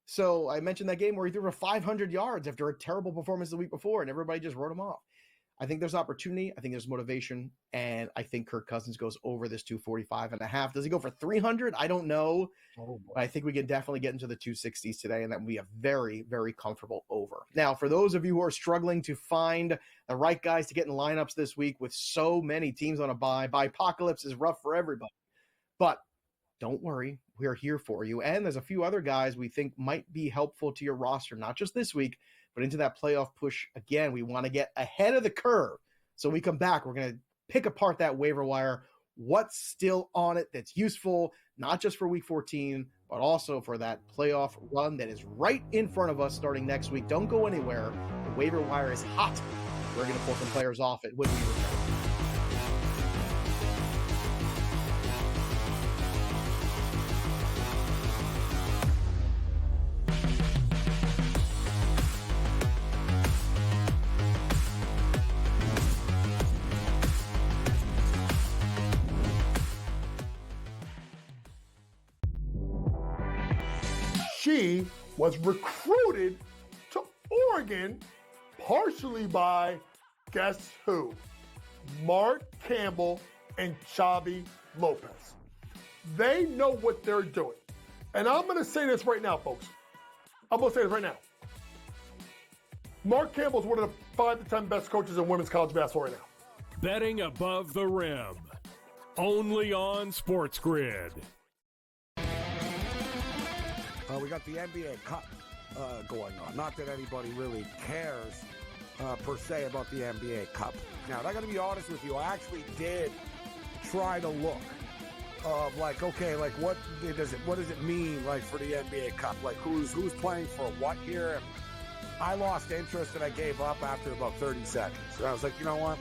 So I mentioned that game where he threw for 500 yards after a terrible performance the week before, and everybody just wrote him off. I think there's opportunity. I think there's motivation. And I think Kirk Cousins goes over this 245.5. Does he go for 300? I don't know. But I think we can definitely get into the 260s today, and that would be a very, very comfortable over. Now, for those of you who are struggling to find the right guys to get in lineups this week with so many teams on a bye apocalypse is rough for everybody. But don't worry, we're here for you. And there's a few other guys we think might be helpful to your roster, not just this week, but into that playoff push. Again, we want to get ahead of the curve. So when we come back, we're going to pick apart that waiver wire, what's still on it that's useful, not just for week 14, but also for that playoff run that is right in front of us starting next week. Don't go anywhere. The waiver wire is hot. We're going to pull some players off it when we return. She was recruited to Oregon partially by, guess who? Mark Campbell and Xavi Lopez. They know what they're doing. And I'm going to say this right now, folks. I'm going to say this right now. Mark Campbell is one of the 5 to 10 best coaches in women's college basketball right now. Betting above the rim. Only on SportsGrid. We got the NBA Cup going on. Not that anybody really cares per se about the NBA Cup. Now, I got to be honest with you. I actually did try to look of like, okay, like what does it mean like for the NBA Cup? Like who's playing for what here? And I lost interest and I gave up after about 30 seconds. And I was like, you know what?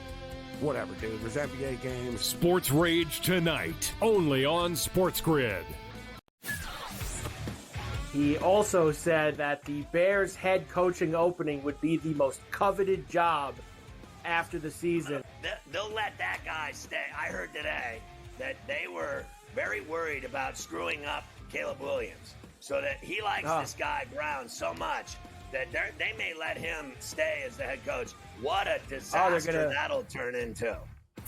Whatever, dude. There's NBA games. Sports Rage tonight, only on SportsGrid. He also said that the Bears head coaching opening would be the most coveted job after the season. They'll let that guy stay. I heard today that they were very worried about screwing up Caleb Williams, so that he likes this guy Brown so much that they may let him stay as the head coach. What a disaster that'll turn into.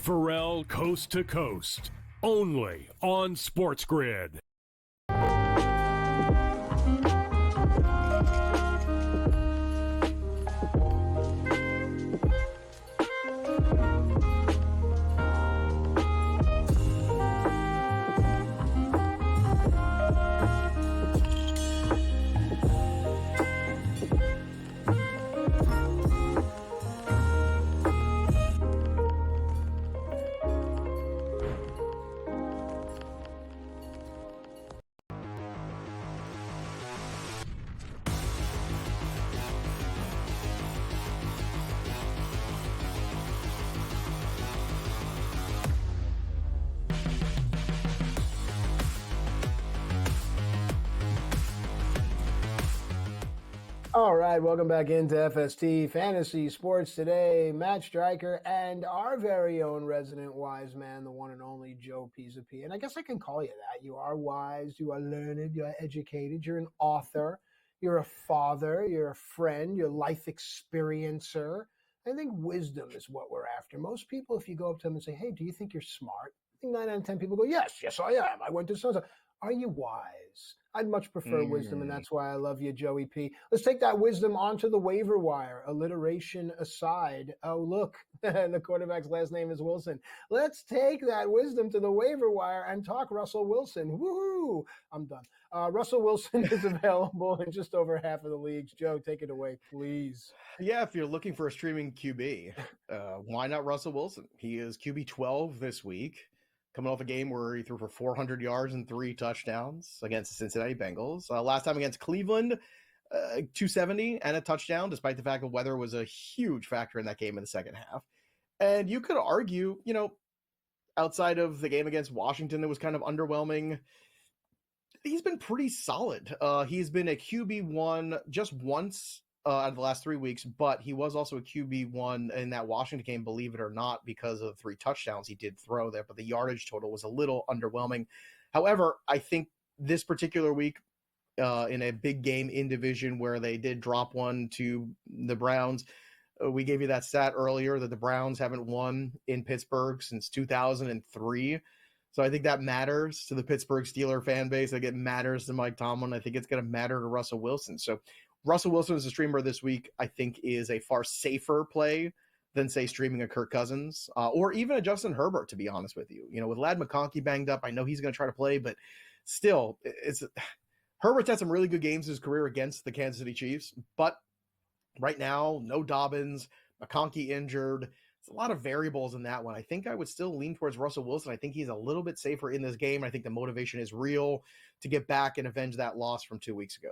Pharrell Coast to Coast, only on SportsGrid. All right, welcome back into FST Fantasy Sports Today. Matt Striker and our very own resident wise man, the one and only Joe Pisapia. And I guess I can call you that. You are wise, you are learned, you are educated, you're an author, you're a father, you're a friend, you're a life experiencer. I think wisdom is what we're after. Most people, if you go up to them and say, hey, do you think you're smart? I think 9 out of 10 people go, yes, I am. I went to so-and-so. Are you wise? I'd much prefer wisdom, and that's why I love you, Joey P. Let's take that wisdom onto the waiver wire. Alliteration aside. Oh, look, the quarterback's last name is Wilson. Let's take that wisdom to the waiver wire and talk Russell Wilson. Woohoo! I'm done. Russell Wilson is available in just over half of the leagues. Joe, take it away, please. Yeah, if you're looking for a streaming QB, why not Russell Wilson? He is QB 12 this week, coming off a game where he threw for 400 yards and 3 touchdowns against the Cincinnati Bengals. Last time against Cleveland, 270 and a touchdown, despite the fact that weather was a huge factor in that game in the second half. And you could argue, outside of the game against Washington that was kind of underwhelming, he's been pretty solid. He's been a QB1 just once out of the last 3 weeks, but he was also a QB1 in that Washington game, believe it or not, because of 3 touchdowns he did throw there, but the yardage total was a little underwhelming. However, I think this particular week, in a big game in division where they did drop one to the Browns, we gave you that stat earlier that the Browns haven't won in Pittsburgh since 2003. So I think that matters to the Pittsburgh Steelers fan base. I think it matters to Mike Tomlin. I think it's going to matter to Russell Wilson. So Russell Wilson as a streamer this week, I think, is a far safer play than, say, streaming a Kirk Cousins or even a Justin Herbert, to be honest with you. With Ladd McConkey banged up, I know he's going to try to play, but still, Herbert's had some really good games in his career against the Kansas City Chiefs. But right now, no Dobbins, McConkey injured. There's a lot of variables in that one. I think I would still lean towards Russell Wilson. I think he's a little bit safer in this game. I think the motivation is real to get back and avenge that loss from 2 weeks ago.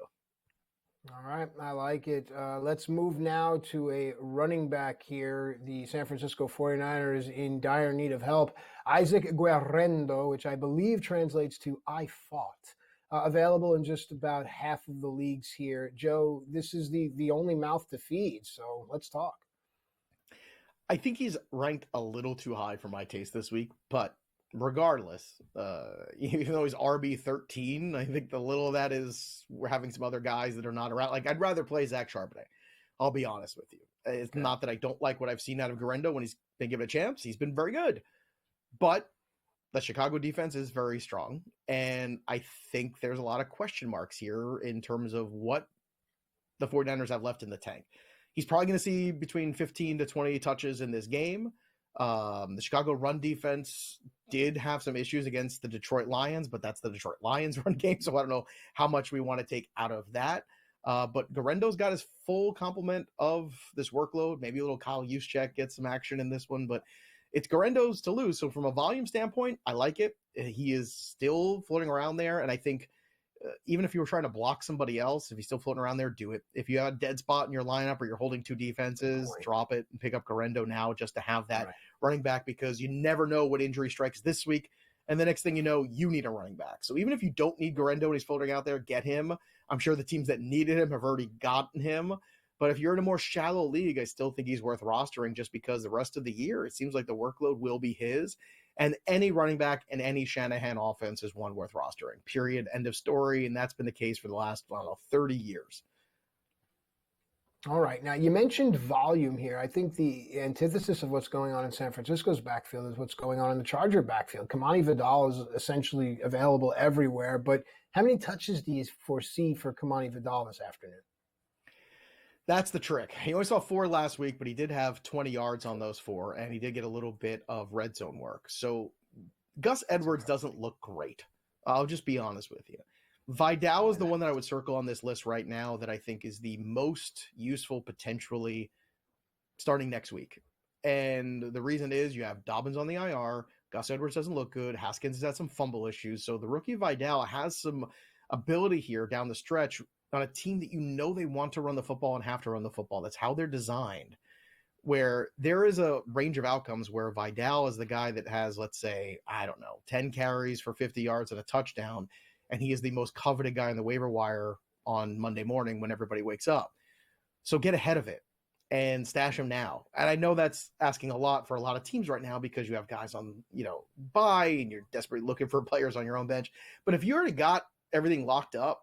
All right, I like it. Let's move now to a running back here. The San Francisco 49ers in dire need of help. Isaac Guerrero, which I believe translates to I fought. Available in just about half of the leagues here. Joe, this is the only mouth to feed, so let's talk. I think he's ranked a little too high for my taste this week, but regardless, even though he's RB13, I think the little of that is we're having some other guys that are not around. Like, I'd rather play Zach Charbonnet. I'll be honest with you. It's not that I don't like what I've seen out of Guerrero when he's been given a chance. He's been very good. But the Chicago defense is very strong. And I think there's a lot of question marks here in terms of what the 49ers have left in the tank. He's probably going to see between 15 to 20 touches in this game. The Chicago run defense did have some issues against the Detroit Lions, but that's the Detroit Lions run game, so I don't know how much we want to take out of that. But Garendo's got his full complement of this workload. Maybe a little Kyle Juszczyk gets some action in this one, but it's Garendo's to lose. So from a volume standpoint, I like it. He is still floating around there, and I think even if you were trying to block somebody else, if he's still floating around there, do it. If you have a dead spot in your lineup or you're holding two defenses, drop it and pick up Garendo now just to have that running back, because you never know what injury strikes this week. And the next thing you know, you need a running back. So even if you don't need Garendo and he's floating out there, get him. I'm sure the teams that needed him have already gotten him. But if you're in a more shallow league, I still think he's worth rostering just because the rest of the year, it seems like the workload will be his. And any running back in any Shanahan offense is one worth rostering. Period. End of story. And that's been the case for the last, 30 years. All right. Now, you mentioned volume here. I think the antithesis of what's going on in San Francisco's backfield is what's going on in the Charger backfield. Kamani Vidal is essentially available everywhere, but how many touches do you foresee for Kamani Vidal this afternoon? That's the trick. He only saw 4 last week, but he did have 20 yards on those 4, and he did get a little bit of red zone work. So Gus Edwards doesn't look great. I'll just be honest with you. Vidal is the one that I would circle on this list right now that I think is the most useful potentially starting next week. And the reason is you have Dobbins on the IR. Gus Edwards doesn't look good. Haskins has had some fumble issues. So the rookie Vidal has some ability here down the stretch on a team that they want to run the football and have to run the football. That's how they're designed, where there is a range of outcomes where Vidal is the guy that has, let's say, 10 carries for 50 yards and a touchdown, and he is the most coveted guy on the waiver wire on Monday morning when everybody wakes up. So get ahead of it and stash him now. And I know that's asking a lot for a lot of teams right now because you have guys on, bye and you're desperately looking for players on your own bench. But if you already got everything locked up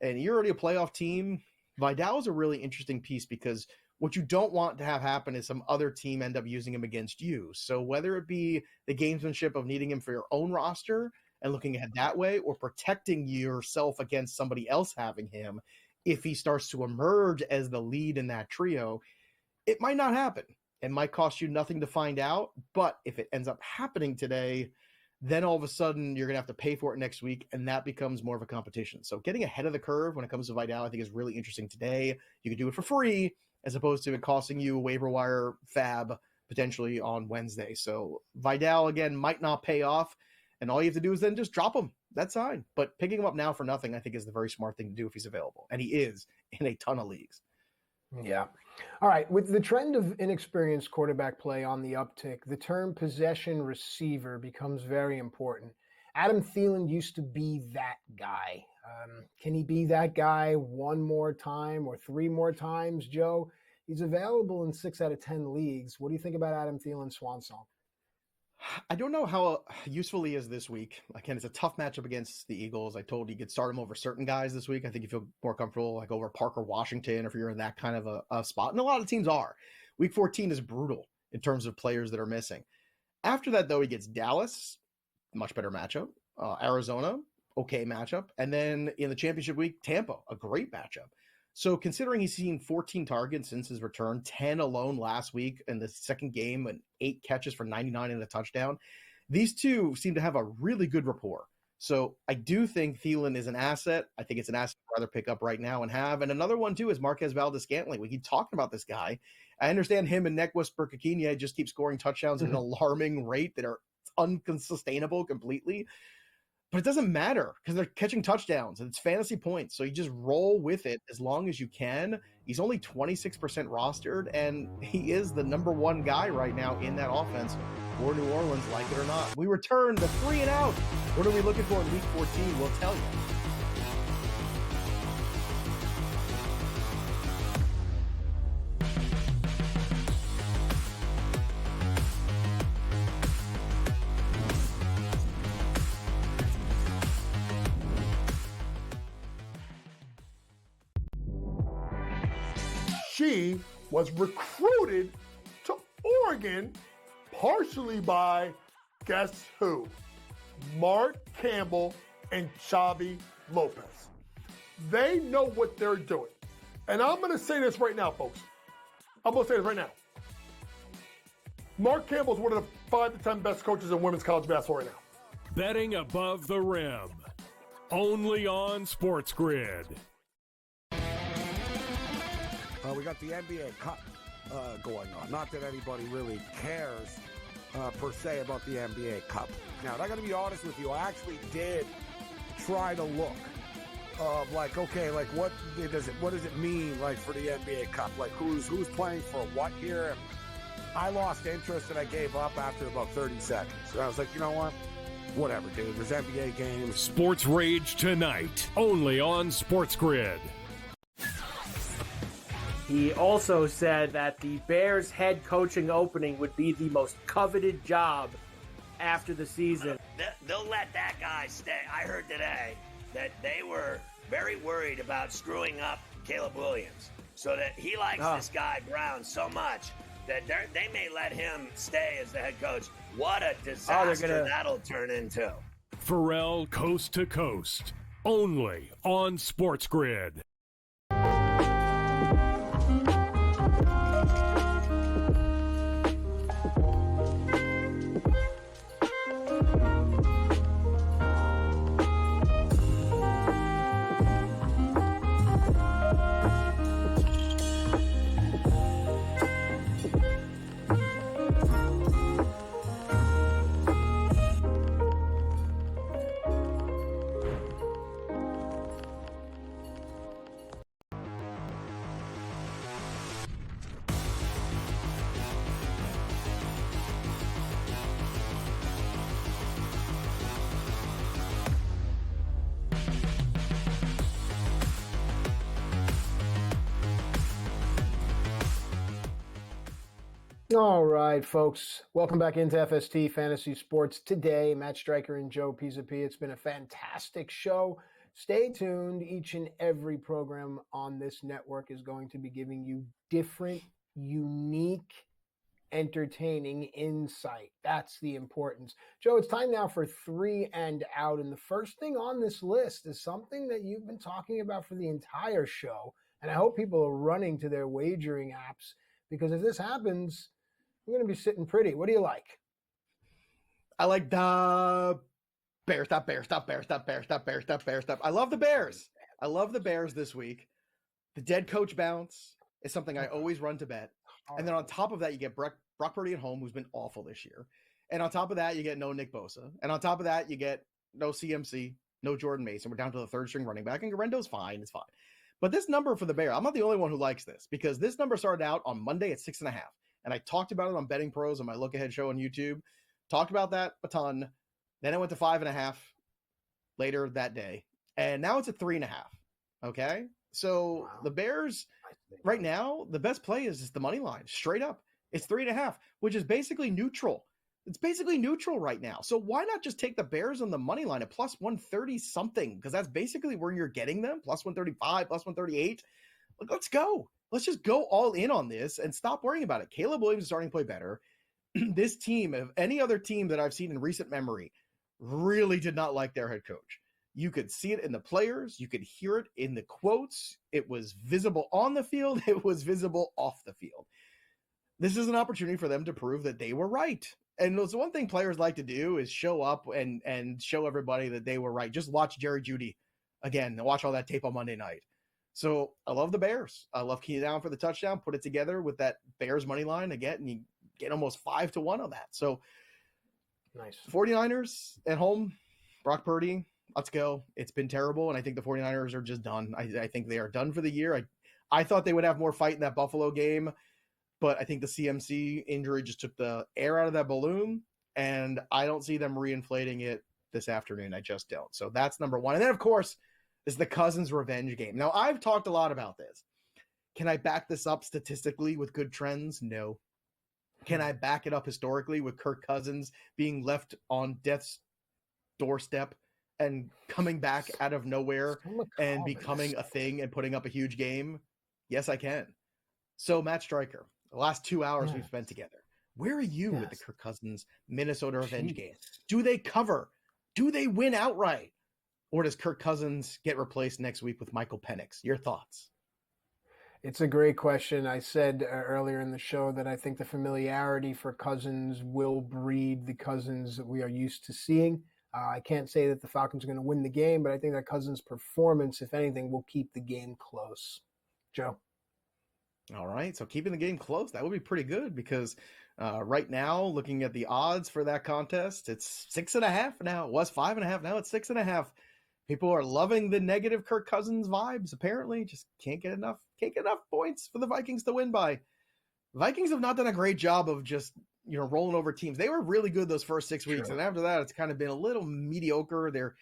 and you're already a playoff team, Vidal is a really interesting piece because what you don't want to have happen is some other team end up using him against you. So whether it be the gamesmanship of needing him for your own roster and looking ahead that way, or protecting yourself against somebody else having him, if he starts to emerge as the lead in that trio, it might not happen. It might cost you nothing to find out, but if it ends up happening today, then all of a sudden you're going to have to pay for it next week, and that becomes more of a competition. So getting ahead of the curve when it comes to Vidal, I think is really interesting today. You can do it for free as opposed to it costing you a waiver wire fab potentially on Wednesday. So Vidal, again, might not pay off, and all you have to do is then just drop him. That's fine. But picking him up now for nothing, I think, is the very smart thing to do if he's available. And he is in a ton of leagues. Yeah. All right. With the trend of inexperienced quarterback play on the uptick, the term possession receiver becomes very important. Adam Thielen used to be that guy. Can he be that guy one more time or 3 more times, Joe? He's available in 6 out of 10 leagues. What do you think about Adam Thielen's swan song? I don't know how useful he is this week. Again, it's a tough matchup against the Eagles. I told you could start him over certain guys this week. I think you feel more comfortable like over Parker Washington if you're in that kind of a spot. And a lot of teams are. Week 14 is brutal in terms of players that are missing. After that, though, he gets Dallas, much better matchup. Arizona, okay matchup. And then in the championship week, Tampa, a great matchup. So considering he's seen 14 targets since his return, 10 alone last week in the second game, and 8 catches for 99 and a touchdown, these two seem to have a really good rapport. So I do think Thielen is an asset. I think it's an asset I'd rather pick up right now and have. And another one, too, is Marquez Valdes-Scantling. We keep talking about this guy. I understand him and Nequist Burkakine just keep scoring touchdowns at an alarming rate that are unsustainable completely. But it doesn't matter because they're catching touchdowns and it's fantasy points. So you just roll with it as long as you can. He's only 26% rostered, and he is the number 1 guy right now in that offense for New Orleans, like it or not. We return the 3 and out. What are we looking for in week 14? We'll tell you. She was recruited to Oregon partially by, guess who? Mark Campbell and Xavi Lopez. They know what they're doing. And I'm going to say this right now, folks. I'm going to say this right now. Mark Campbell's one of the 5 to 10 best coaches in women's college basketball right now. Betting above the rim. Only on SportsGrid. We got the NBA Cup going on. Not that anybody really cares per se about the NBA Cup. Now, I got to be honest with you. I actually did try to look of like, okay, like what does it mean like for the NBA Cup? Like who's playing for what here? And I lost interest and I gave up after about 30 seconds. And I was like, you know what? Whatever, dude. There's NBA games. Sports Rage tonight, only on SportsGrid. He also said that the Bears head coaching opening would be the most coveted job after the season. They'll let that guy stay. I heard today that they were very worried about screwing up Caleb Williams, so that he likes this guy Brown so much that they may let him stay as the head coach. What a disaster that'll turn into. Pharrell Coast to Coast, only on SportsGrid. All right, folks. Welcome back into FST Fantasy Sports today. Matt Striker and Joe Pisapia. It's been a fantastic show. Stay tuned. Each and every program on this network is going to be giving you different, unique, entertaining insight. That's the importance. Joe, it's time now for 3 and Out. And the first thing on this list is something that you've been talking about for the entire show. And I hope people are running to their wagering apps, because if this happens, we're going to be sitting pretty. What do you like? I like the Bears. I love the Bears. I love the Bears this week. The dead coach bounce is something I always run to bet. And then on top of that, you get Brock Purdy at home, who's been awful this year. And on top of that, you get no Nick Bosa. And on top of that, you get no CMC, no Jordan Mason. We're down to the third string running back, and Garendo's fine. It's fine. But this number for the Bears, I'm not the only one who likes this, because this number started out on Monday at 6.5. And I talked about it on Betting Pros on my Look Ahead show on YouTube. Talked about that a ton. Then it went to 5.5 later that day. And now it's at 3.5. Okay. So the Bears right now, the best play is just the money line straight up. It's 3.5, which is basically neutral. It's basically neutral right now. So why not just take the Bears on the money line at plus 130 something? Because that's basically where you're getting them. Plus 135, plus 138. Like, let's go. Let's just go all in on this and stop worrying about it. Caleb Williams is starting to play better. This team, of any other team that I've seen in recent memory, really did not like their head coach. You could see it in the players. You could hear it in the quotes. It was visible on the field. It was visible off the field. This is an opportunity for them to prove that they were right. And it's one thing players like to do is show up and show everybody that they were right. Just watch Jerry Jeudy again. Watch all that tape on Monday night. So I love the Bears. I love key down for the touchdown, put it together with that Bears money line again, and you get almost 5-1 on that. So nice. 49ers at home, Brock Purdy, let's go. It's been terrible, and I think the 49ers are just done. I think they are done for the year. I thought they would have more fight in that Buffalo game, but I think the CMC injury just took the air out of that balloon, and I don't see them reinflating it this afternoon. I just don't. So that's number one. And then, of course, is the Cousins revenge game. Now, I've talked a lot about this. Can I back this up statistically with good trends? No. Can I back it up historically with Kirk Cousins being left on death's doorstep and coming back out of nowhere and becoming a thing and putting up a huge game? Yes, I can. So, Matt Striker, the last 2 hours we've spent together, where are you with the Kirk Cousins Minnesota revenge game? Do they cover? Do they win outright? Or does Kirk Cousins get replaced next week with Michael Penix? Your thoughts? It's a great question. I said earlier in the show that I think the familiarity for Cousins will breed the Cousins that we are used to seeing. I can't say that the Falcons are going to win the game, but I think that Cousins' performance, if anything, will keep the game close. Joe? All right, so keeping the game close, that would be pretty good because right now, looking at the odds for that contest, it's 6.5 now. It was 5.5. Now it's 6.5. People are loving the negative Kirk Cousins vibes. Apparently, just can't get enough points for the Vikings to win by. Vikings have not done a great job of just rolling over teams. They were really good those first 6 weeks, and after that, it's kind of been a little mediocre. They're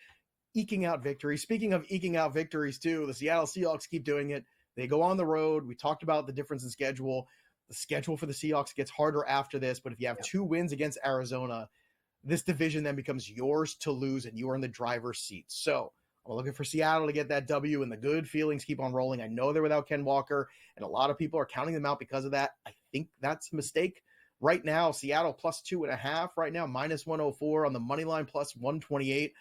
eking out victories. Speaking of eking out victories, too, the Seattle Seahawks keep doing it. They go on the road. We talked about the difference in schedule. The schedule for the Seahawks gets harder after this, but if you have 2 wins against Arizona, this division then becomes yours to lose, and you are in the driver's seat. So I'm looking for Seattle to get that W, and the good feelings keep on rolling. I know they're without Ken Walker, and a lot of people are counting them out because of that. I think that's a mistake. Right now, Seattle plus 2.5 right now, minus 104 on the money line, plus 128.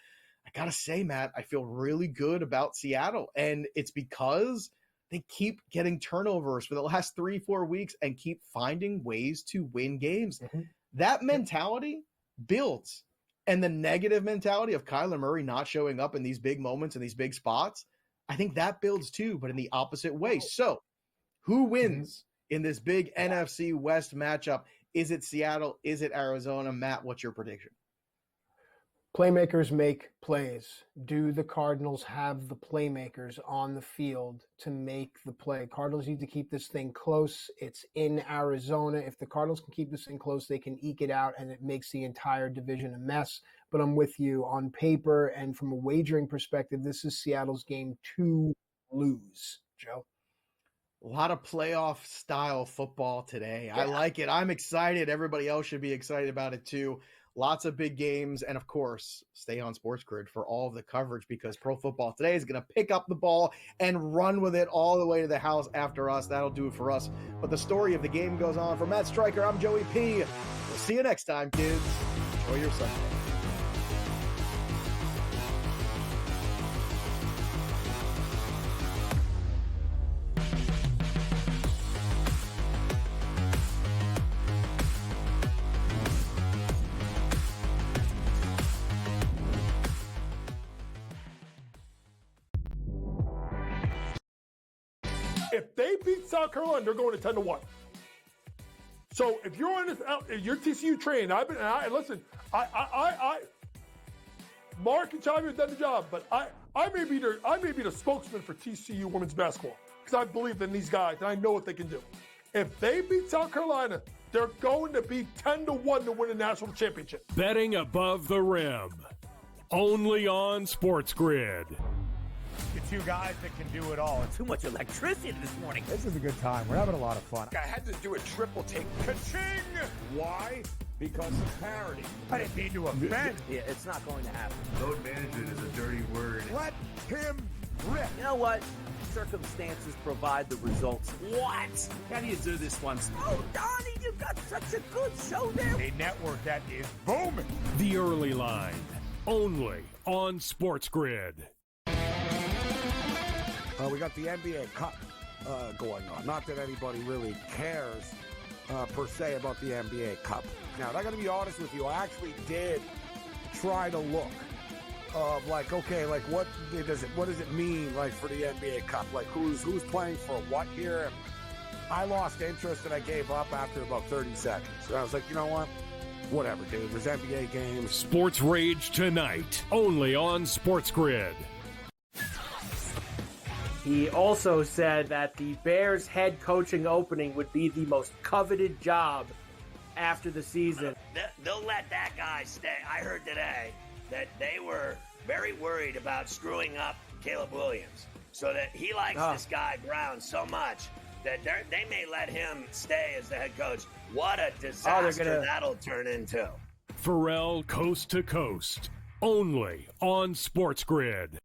I got to say, Matt, I feel really good about Seattle, and it's because they keep getting turnovers for the last 3-4 weeks and keep finding ways to win games. That mentality builds. And the negative mentality of Kyler Murray not showing up in these big moments and these big spots, I think that builds too, but in the opposite way. So who wins in this big NFC West matchup? Is it Seattle? Is it Arizona? Matt, what's your prediction? Playmakers make plays. Do the Cardinals have the playmakers on the field to make the play? Cardinals need to keep this thing close. It's in Arizona. If the Cardinals can keep this thing close, they can eke it out, and it makes the entire division a mess. But I'm with you on paper, and from a wagering perspective, this is Seattle's game to lose. Joe? A lot of playoff style football today. I like it. I'm excited. Everybody else should be excited about it too. Lots of big games, and of course, stay on SportsGrid for all of the coverage because Pro Football Today is going to pick up the ball and run with it all the way to the house after us. That'll do it for us. But the story of the game goes on. For Matt Striker, I'm Joey P. We'll see you next time, kids. Enjoy your Sunday. If they beat South Carolina, they're going to 10-1. So if you're on this, if you're TCU trained, listen, Mark and Chavi have done the job, but I may be the spokesman for TCU women's basketball because I believe in these guys and I know what they can do. If they beat South Carolina, they're going to be 10-1 to win a national championship. Betting above the rim. Only on SportsGrid. The 2 guys that can do it all. Too much electricity this morning. This is a good time. We're having a lot of fun. I had to do a triple take. Ka-ching! Why? Because of parity. I didn't mean to offend. Yeah, it's not going to happen. Load management is a dirty word. Let him rip. You know what? Circumstances provide the results. What? How do you do this once? Oh, Donnie, you've got such a good show there. A network that is booming. The Early Line. Only on SportsGrid. We got the NBA Cup going on. Not that anybody really cares per se about the NBA Cup. Now, I got to be honest with you. I actually did try to look what does it mean like for the NBA Cup? Like who's playing for what here? And I lost interest and I gave up after about 30 seconds. So I was like, you know what? Whatever, dude. There's NBA games. Sports Rage tonight, only on SportsGrid. He also said that the Bears head coaching opening would be the most coveted job after the season. They'll let that guy stay. I heard today that they were very worried about screwing up Caleb Williams, so that he likes this guy Brown so much that they may let him stay as the head coach. What a disaster that'll turn into. Pharrell Coast to Coast, only on SportsGrid.